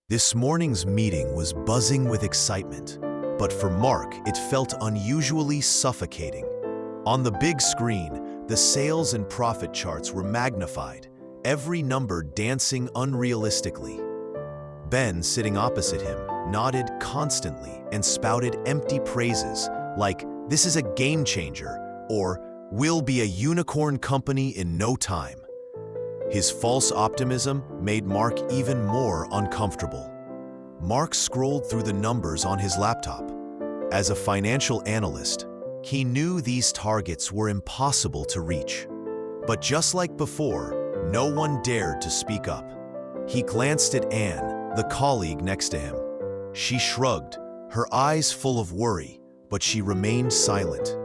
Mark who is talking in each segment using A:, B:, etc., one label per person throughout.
A: This morning's meeting was buzzing with excitement, but for Mark, it felt unusually suffocating. On the big screen, the sales and profit charts were magnified, every number dancing unrealistically. Ben, sitting opposite him, nodded constantly and spouted empty praises like, "This is a game changer," or "We'll be a unicorn company in no time." His false optimism made Mark even more uncomfortable. Mark scrolled through the numbers on his laptop. As a financial analyst, he knew these targets were impossible to reach. But just like before, no one dared to speak up. He glanced at Anne, the colleague next to him. She shrugged, her eyes full of worry, but she remained silent.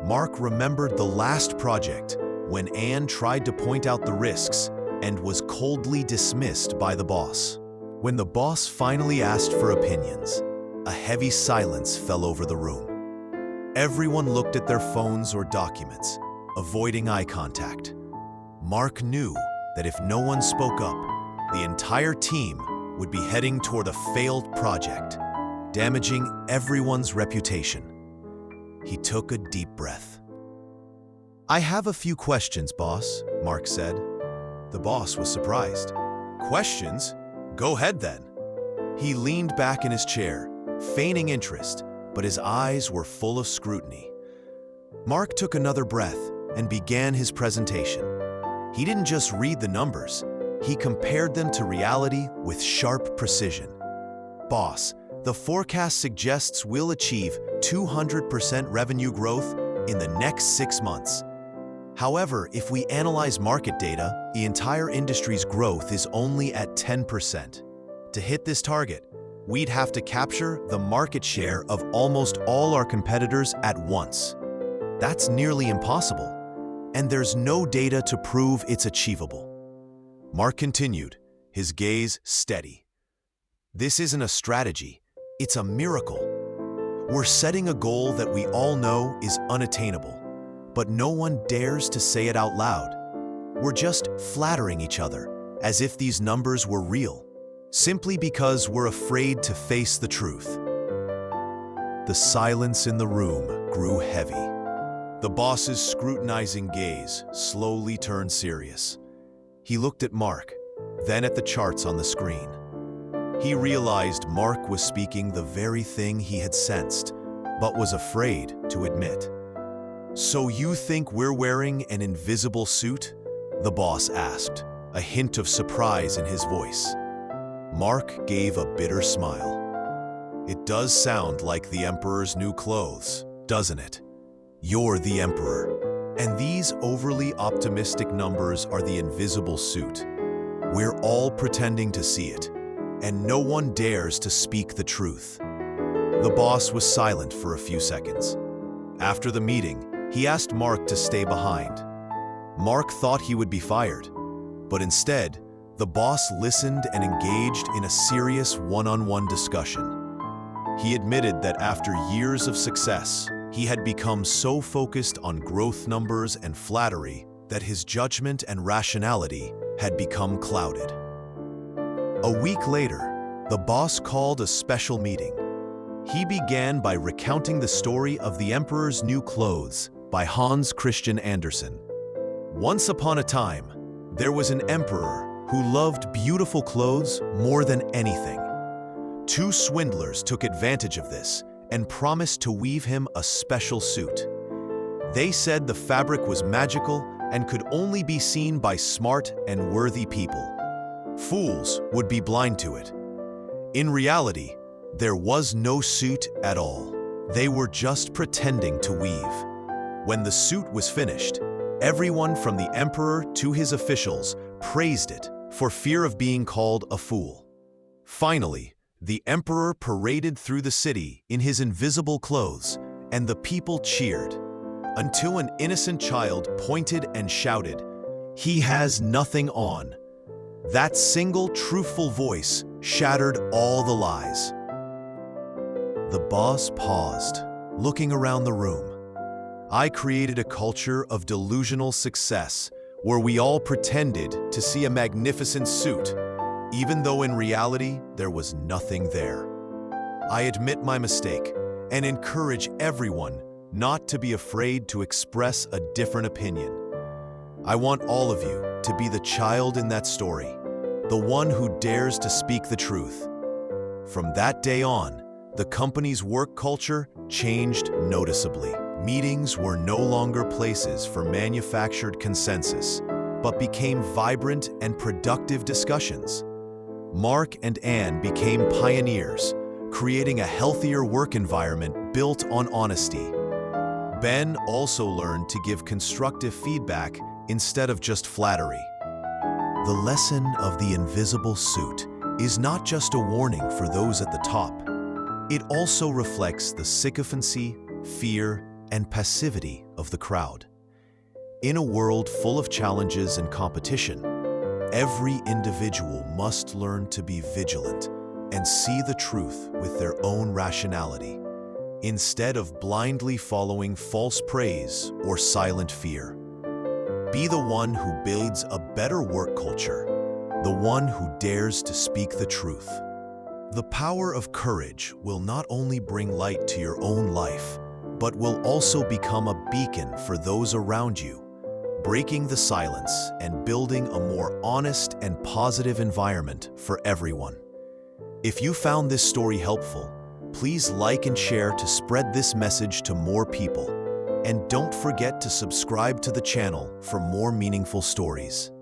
A: Mark remembered the last project when Anne tried to point out the risks and was coldly dismissed by the boss. When the boss finally asked for opinions, a heavy silence fell over the room. Everyone looked at their phones or documents, avoiding eye contact. Mark knew that if no one spoke up, the entire team would be heading toward a failed project, damaging everyone's reputation. He took a deep breath. "I have a few questions, boss," Mark said. The boss was surprised. "Questions? Go ahead then." He leaned back in his chair, feigning interest, but his eyes were full of scrutiny. Mark took another breath and began his presentation. He didn't just read the numbers, he compared them to reality with sharp precision. "Boss, the forecast suggests we'll achieve 200% revenue growth in the next 6 months. However, if we analyze market data, the entire industry's growth is only at 10%. To hit this target, we'd have to capture the market share of almost all our competitors at once. That's nearly impossible, and there's no data to prove it's achievable." Mark continued, his gaze steady. "This isn't a strategy, it's a miracle. We're setting a goal that we all know is unattainable, but no one dares to say it out loud. We're just flattering each other, as if these numbers were real, simply because we're afraid to face the truth." The silence in the room grew heavy. The boss's scrutinizing gaze slowly turned serious. He looked at Mark, then at the charts on the screen. He realized Mark was speaking the very thing he had sensed, but was afraid to admit. "So you think we're wearing an invisible suit?" the boss asked, a hint of surprise in his voice. Mark gave a bitter smile. "It does sound like the Emperor's new clothes, doesn't it? You're the Emperor, and these overly optimistic numbers are the invisible suit. We're all pretending to see it, and no one dares to speak the truth." The boss was silent for a few seconds. After the meeting, he asked Mark to stay behind. Mark thought he would be fired, but instead, the boss listened and engaged in a serious one-on-one discussion. He admitted that after years of success, he had become so focused on growth numbers and flattery that his judgment and rationality had become clouded. A week later, the boss called a special meeting. He began by recounting the story of The Emperor's New Clothes by Hans Christian Andersen. Once upon a time, there was an emperor who loved beautiful clothes more than anything. Two swindlers took advantage of this and promised to weave him a special suit. They said the fabric was magical and could only be seen by smart and worthy people. Fools would be blind to it. In reality, there was no suit at all. They were just pretending to weave. When the suit was finished, everyone from the emperor to his officials praised it for fear of being called a fool. Finally, the emperor paraded through the city in his invisible clothes, and the people cheered, until an innocent child pointed and shouted, "He has nothing on." That single truthful voice shattered all the lies. The boss paused, looking around the room. "I created a culture of delusional success where we all pretended to see a magnificent suit, even though in reality there was nothing there. I admit my mistake and encourage everyone not to be afraid to express a different opinion. I want all of you to be the child in that story, the one who dares to speak the truth. From that day on, the company's work culture changed noticeably. Meetings were no longer places for manufactured consensus, but became vibrant and productive discussions. Mark and Anne became pioneers, creating a healthier work environment built on honesty. Ben also learned to give constructive feedback instead of just flattery. The lesson of the invisible suit is not just a warning for those at the top. It also reflects the sycophancy, fear, and passivity of the crowd. In a world full of challenges and competition, every individual must learn to be vigilant and see the truth with their own rationality, instead of blindly following false praise or silent fear. Be the one who builds a better work culture, the one who dares to speak the truth. The power of courage will not only bring light to your own life, but will also become a beacon for those around you, breaking the silence and building a more honest and positive environment for everyone. If you found this story helpful, please like and share to spread this message to more people. And don't forget to subscribe to the channel for more meaningful stories.